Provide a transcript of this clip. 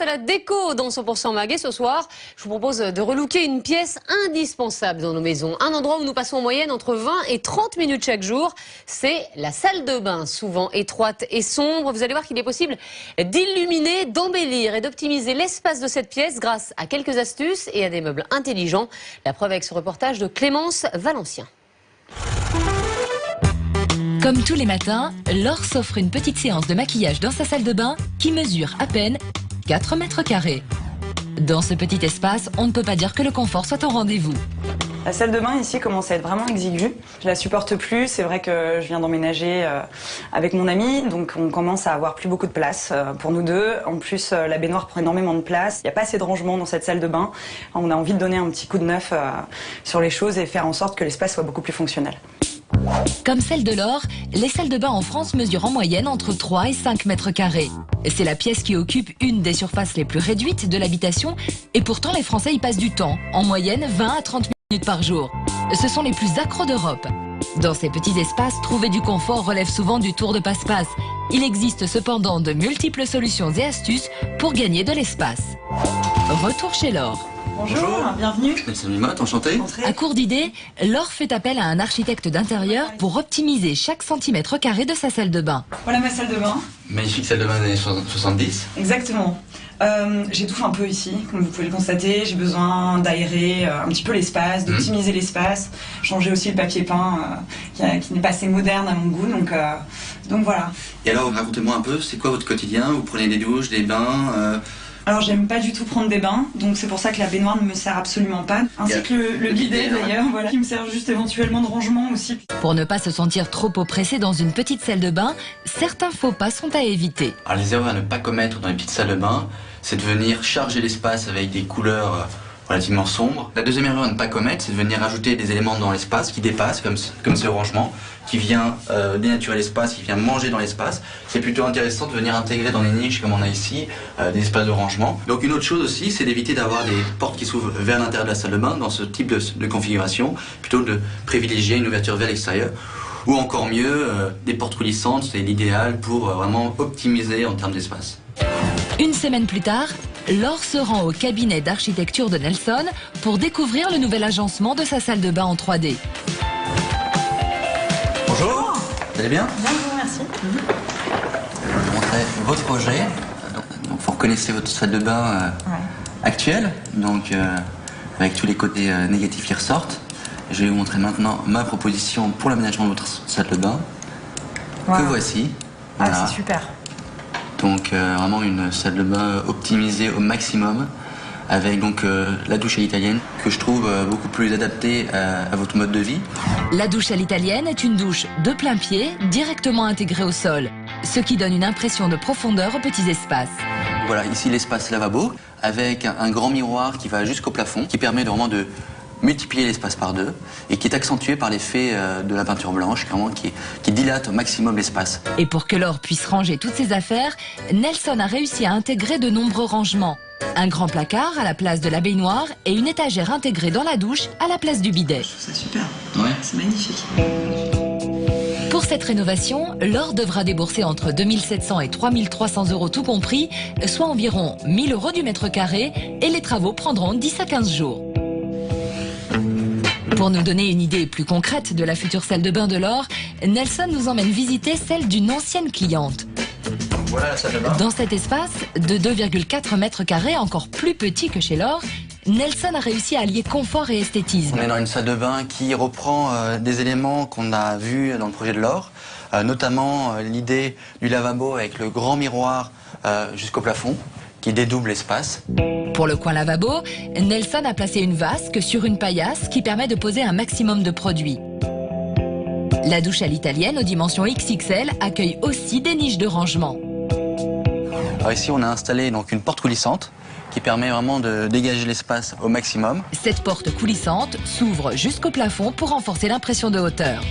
à la déco dans 100% Mag. Et ce soir, je vous propose de relooker une pièce indispensable dans nos maisons. Un endroit où nous passons en moyenne entre 20 et 30 minutes chaque jour. C'est la salle de bain, souvent étroite et sombre. Vous allez voir qu'il est possible d'illuminer, d'embellir et d'optimiser l'espace de cette pièce grâce à quelques astuces et à des meubles intelligents. La preuve avec ce reportage de Clémence Valencien. Comme tous les matins, Laure s'offre une petite séance de maquillage dans sa salle de bain qui mesure à peine 4 mètres carrés. Dans ce petit espace, on ne peut pas dire que le confort soit au rendez-vous. La salle de bain ici commence à être vraiment exiguë. Je la supporte plus. C'est vrai que je viens d'emménager avec mon ami, donc on commence à avoir plus beaucoup de place pour nous deux. En plus, la baignoire prend énormément de place. Il n'y a pas assez de rangement dans cette salle de bain. On a envie de donner un petit coup de neuf sur les choses et faire en sorte que l'espace soit beaucoup plus fonctionnel. Comme celle de Laure, les salles de bain en France mesurent en moyenne entre 3 et 5 mètres carrés. C'est la pièce qui occupe une des surfaces les plus réduites de l'habitation et pourtant les Français y passent du temps, en moyenne 20 à 30 minutes par jour. Ce sont les plus accros d'Europe. Dans ces petits espaces, trouver du confort relève souvent du tour de passe-passe. Il existe cependant de multiples solutions et astuces pour gagner de l'espace. Retour chez Laure. Bonjour, bienvenue. Salut Matt, enchanté. À court d'idées, Laure fait appel à un architecte d'intérieur pour optimiser chaque centimètre carré de sa salle de bain. Voilà ma salle de bain. Magnifique salle de bain des années 70. Exactement. J'étouffe un peu ici, comme vous pouvez le constater. J'ai besoin d'aérer un petit peu l'espace, d'optimiser l'espace, changer aussi le papier peint qui n'est pas assez moderne à mon goût. Donc voilà. Et alors, racontez-moi un peu, c'est quoi votre quotidien? Vous prenez des douches, des bains Alors j'aime pas du tout prendre des bains, donc c'est pour ça que la baignoire ne me sert absolument pas. Ainsi que le bidet d'ailleurs, voilà, qui me sert juste éventuellement de rangement aussi. Pour ne pas se sentir trop oppressé dans une petite salle de bain, certains faux pas sont à éviter. Alors les erreurs à ne pas commettre dans les petites salles de bain, c'est de venir charger l'espace avec des couleurs relativement sombres. La deuxième erreur à ne pas commettre, c'est de venir ajouter des éléments dans l'espace qui dépassent, comme ce rangement, qui vient dénaturer l'espace, qui vient manger dans l'espace. C'est plutôt intéressant de venir intégrer dans les niches, comme on a ici, des espaces de rangement. Donc une autre chose aussi, c'est d'éviter d'avoir des portes qui s'ouvrent vers l'intérieur de la salle de bain, dans ce type de configuration, plutôt de privilégier une ouverture vers l'extérieur. Ou encore mieux, des portes coulissantes, c'est l'idéal pour vraiment optimiser en termes d'espace. Une semaine plus tard, Laure se rend au cabinet d'architecture de Nelson pour découvrir le nouvel agencement de sa salle de bain en 3D. Bonjour, vous allez bien? Bien, merci. Je vais vous montrer votre projet. Donc vous reconnaissez votre salle de bain actuelle, donc avec tous les côtés négatifs qui ressortent. Je vais vous montrer maintenant ma proposition pour l'aménagement de votre salle de bain. Que voici. Voilà. Ah, c'est super. Donc vraiment une salle de bain optimisée au maximum avec donc la douche à l'italienne que je trouve beaucoup plus adaptée à votre mode de vie. La douche à l'italienne est une douche de plein pied directement intégrée au sol, ce qui donne une impression de profondeur aux petits espaces. Voilà, ici l'espace lavabo avec un grand miroir qui va jusqu'au plafond qui permet vraiment de multiplier l'espace par deux et qui est accentué par l'effet de la peinture blanche qui dilate au maximum l'espace. Et pour que Laure puisse ranger toutes ses affaires, Nelson a réussi à intégrer de nombreux rangements. Un grand placard à la place de la baignoire et une étagère intégrée dans la douche à la place du bidet. C'est super. Ouais. C'est magnifique. Pour cette rénovation, Laure devra débourser entre 2700 et 3300 € tout compris, soit environ 1000 € du mètre carré, et les travaux prendront 10 à 15 jours. Pour nous donner une idée plus concrète de la future salle de bain de Laure, Nelson nous emmène visiter celle d'une ancienne cliente. Voilà la salle de bain. Dans cet espace de 2,4 mètres carrés, encore plus petit que chez Laure, Nelson a réussi à allier confort et esthétisme. On est dans une salle de bain qui reprend des éléments qu'on a vus dans le projet de Laure, notamment l'idée du lavabo avec le grand miroir jusqu'au plafond qui dédouble l'espace. Pour le coin lavabo, Nelson a placé une vasque sur une paillasse qui permet de poser un maximum de produits. La douche à l'italienne aux dimensions XXL accueille aussi des niches de rangement. Alors ici, on a installé donc une porte coulissante qui permet vraiment de dégager l'espace au maximum. Cette porte coulissante s'ouvre jusqu'au plafond pour renforcer l'impression de hauteur.